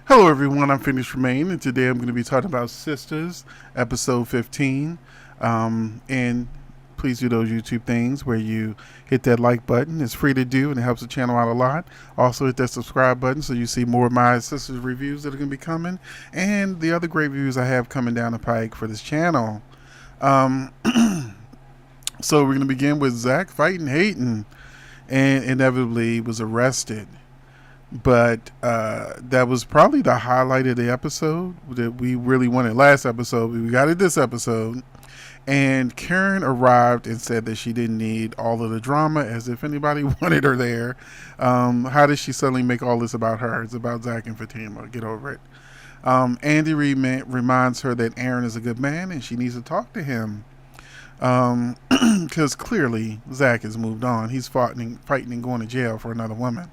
Hello, everyone. I'm phoenixtremayne, and today I'm going to be talking about Sistas, episode 15. And please do those YouTube things where you hit that like button. It's free to do, and it helps the channel out a lot. Also, hit that subscribe button so you see more of my Sistas reviews that are going to be coming, and the other great reviews I have coming down the pike for this channel. Um, so we're going to begin with Zach fighting Hayden, and inevitably was arrested. But that was probably the highlight of the episode that we really wanted last episode. We got it this episode. And Karen arrived and said that she didn't need all of the drama, as if anybody wanted her there. How did she suddenly make all this about her? It's about Zach and Fatima. Get over it. Andy reminds her that Aaron is a good man and she needs to talk to him. Because clearly Zach has moved on. He's fighting and going to jail for another woman.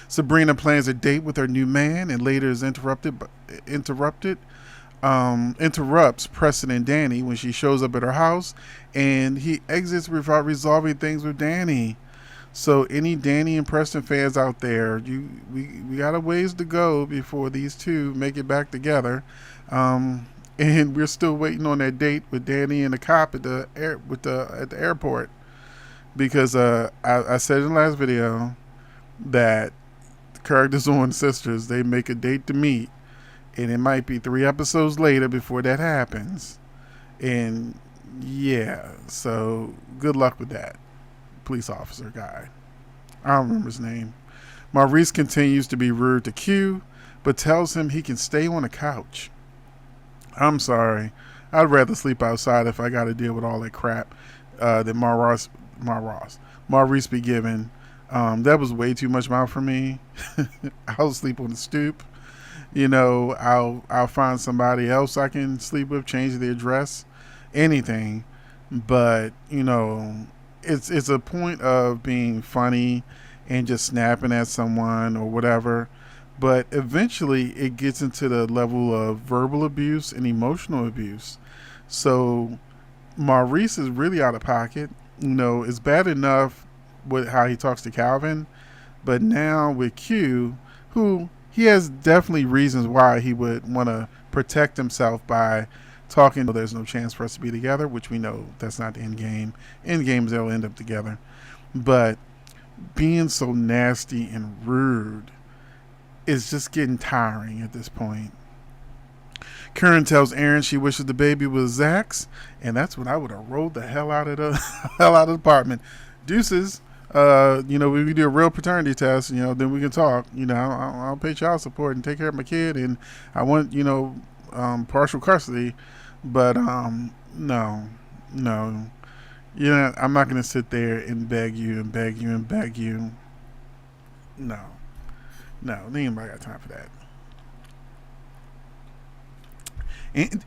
Sabrina plans a date with her new man and later is interrupts Preston and Danny when she shows up at her house, and he exits without resolving things with Danny. So any Danny and Preston fans out there, we got a ways to go before these two make it back together. And we're still waiting on that date with Danny and the cop at the airport, because I said in the last video that characters on Sisters, they make a date to meet, and it might be 3 episodes later before that happens. And yeah, so good luck with that. Police officer guy, I don't remember his name. Maurice continues to be rude to Q, but tells him he can stay on the couch. I'm sorry, I'd rather sleep outside if I got to deal with all that crap that Maurice be giving. That was way too much mouth for me. I'll sleep on the stoop. I'll find somebody else I can sleep with, change the address, anything. But it's a point of being funny and just snapping at someone or whatever. But eventually it gets into the level of verbal abuse and emotional abuse. So Maurice is really out of pocket. It's bad enough with how he talks to Calvin, but now with Q, who he has definitely reasons why he would want to protect himself by talking. There's no chance for us to be together, which we know that's not the end game. End game is they'll end up together, but being so nasty and rude is just getting tiring at this point. Karen tells Aaron she wishes the baby was Zach's, and that's when I would have rolled the hell out of the apartment. Deuces. We do a real paternity test, then we can talk. I'll pay child support and take care of my kid, and I want, partial custody. But no. I'm not going to sit there and beg you and beg you and beg you. No, anybody got time for that. And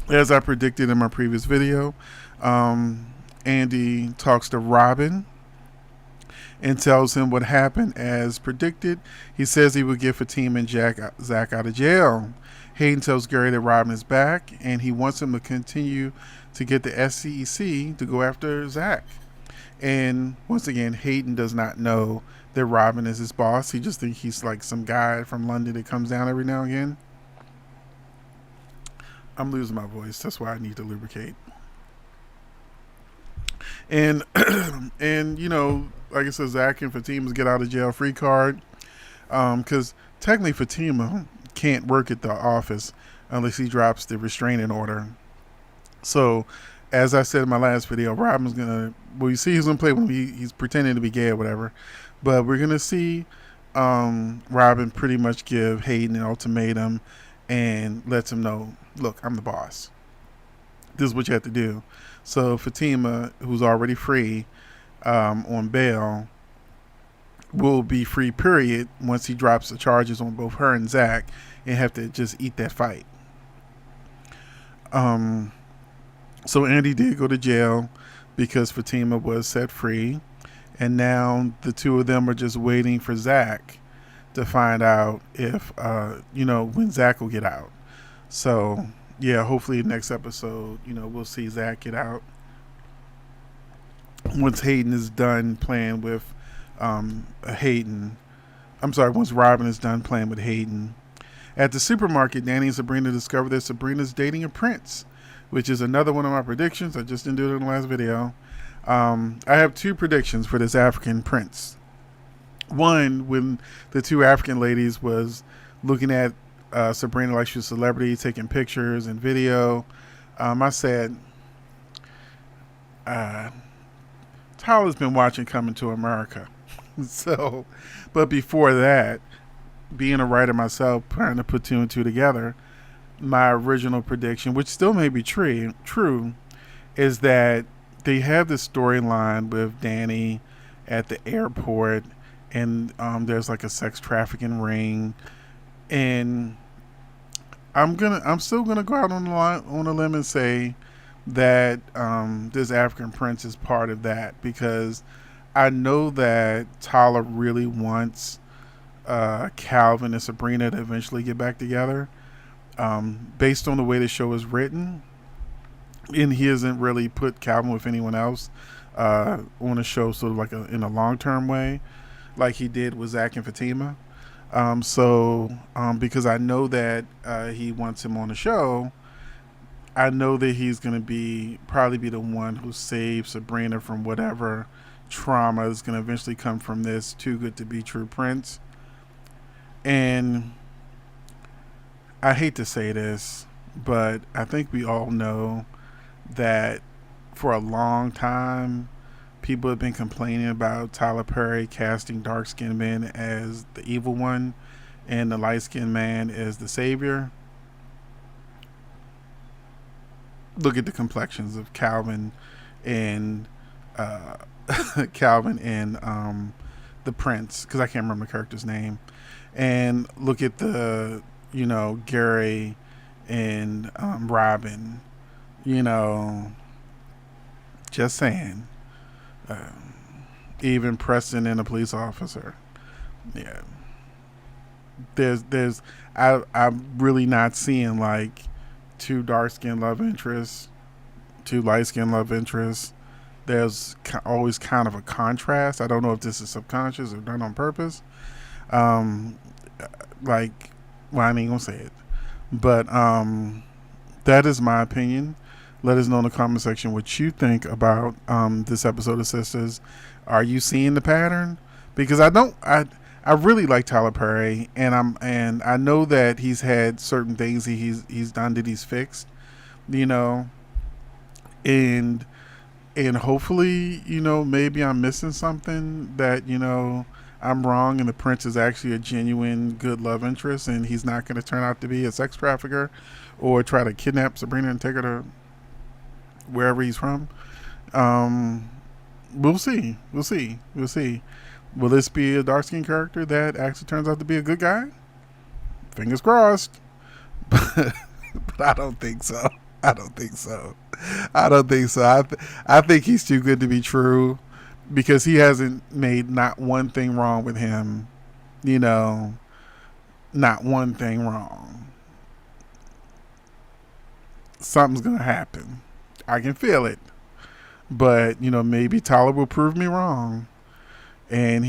as I predicted in my previous video, Andy talks to Robin and tells him what happened as predicted. He says he would get Fatima and Zach out of jail. Hayden tells Gary that Robin is back and he wants him to continue to get the SEC to go after Zach. And once again, Hayden does not know that Robin is his boss. He just thinks he's like some guy from London that comes down every now and again. I'm losing my voice. That's why I need to lubricate. And like I said, Zach and Fatima's get out of jail free card, because technically Fatima can't work at the office unless he drops the restraining order. So as I said in my last video, Robin's you see he's gonna play when he's pretending to be gay or whatever, but we're gonna see Robin pretty much give Hayden an ultimatum and lets him know, look, I'm the boss. This is what you have to do. So Fatima, who's already free on bail, will be free, period, once he drops the charges on both her and Zach, and have to just eat that fight. So Andy did go to jail because Fatima was set free, and now the two of them are just waiting for Zach to find out if when Zach will get out. So yeah, hopefully next episode, we'll see Zach get out once Hayden is done playing with once Robin is done playing with Hayden At the supermarket, Danny and Sabrina discover that Sabrina's dating a prince, which is another one of my predictions. I just didn't do it in the last video. I have two predictions for this African prince. One, when the two African ladies was looking at Sabrina like she was a celebrity, taking pictures and video, I said, Tyler's been watching Coming to America. So, but before that, being a writer myself, trying to put two and two together, my original prediction, which still may be true, is that they have this storyline with Danny at the airport, and there's like a sex trafficking ring, and I'm still gonna go out on a limb and say that this African prince is part of that, because I know that Tyler really wants Calvin and Sabrina to eventually get back together, based on the way the show is written, and he hasn't really put Calvin with anyone else on a show sort of like in a long-term way like he did with Zach and Fatima. Because I know that he wants him on the show, I know that he's going to probably be the one who saves Sabrina from whatever trauma is going to eventually come from this too good to be true prince. And I hate to say this, but I think we all know that for a long time, people have been complaining about Tyler Perry casting dark-skinned men as the evil one and the light-skinned man as the savior. Look at the complexions of Calvin and Calvin and the prince, because I can't remember the character's name, and look at the Gary and Robin. Just saying. Even Preston and a police officer. Yeah. I'm really not seeing like two dark-skinned love interests, two light-skinned love interests. There's always kind of a contrast. I don't know if this is subconscious or done on purpose. I ain't gonna say it, but that is my opinion. Let us know in the comment section what you think about this episode of Sistas. Are you seeing the pattern? Because I really like Tyler Perry, and I know that he's had certain things he's done that he's fixed, and hopefully maybe I'm missing something that I'm wrong, and the prince is actually a genuine good love interest, and he's not going to turn out to be a sex trafficker or try to kidnap Sabrina and take her to wherever he's from. We'll see. Will this be a dark-skinned character that actually turns out to be a good guy? Fingers crossed. But I don't think so. I think he's too good to be true, because he hasn't made not one thing wrong with him. Not one thing wrong. Something's going to happen. I can feel it. But, maybe Tyler will prove me wrong. And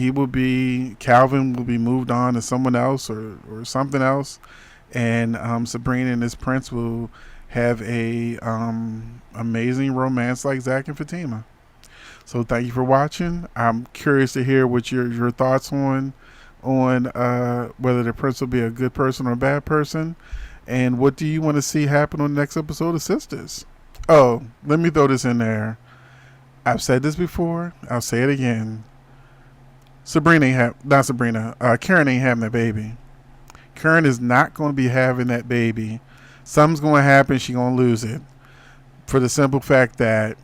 Calvin will be moved on to someone else or something else. And Sabrina and this prince will have a amazing romance like Zach and Fatima. So thank you for watching. I'm curious to hear what your thoughts on whether the prince will be a good person or a bad person. And what do you want to see happen on the next episode of Sistas? Oh, let me throw this in there. I've said this before. I'll say it again. Karen ain't having that baby. Karen is not going to be having that baby. Something's going to happen. She's going to lose it. For the simple fact that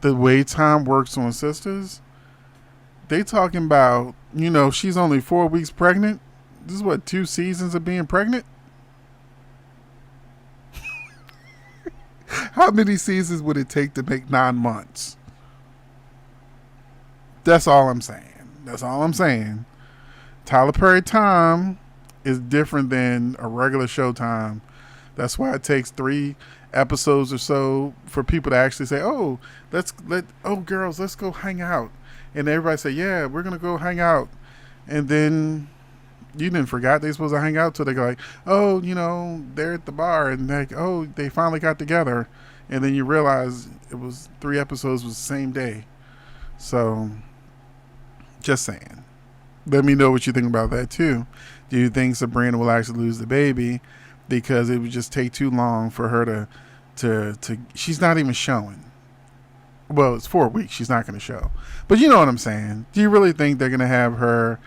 the way time works on Sistas, they talking about, she's only 4 weeks pregnant. This is what, 2 seasons of being pregnant? How many seasons would it take to make 9 months? That's all I'm saying. Tyler Perry time is different than a regular show time. That's why it takes 3 episodes or so for people to actually say, oh, girls, let's go hang out. And everybody say, yeah, we're going to go hang out. And then You didn't forgot they supposed to hang out till they go like, oh, they're at the bar and like, oh, they finally got together, and then you realize it was 3 episodes was the same day. So, just saying. Let me know what you think about that too. Do you think Sabrina will actually lose the baby because it would just take too long for her to she's not even showing. Well, it's 4 weeks. She's not going to show. But you know what I'm saying. Do you really think they're going to have her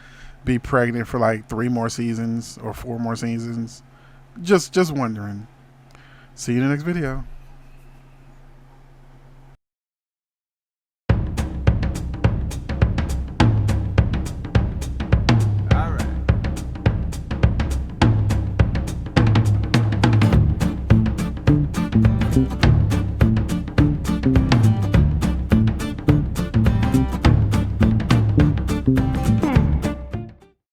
be pregnant for like 3 more seasons or 4 more seasons? Just wondering. See you in the next video.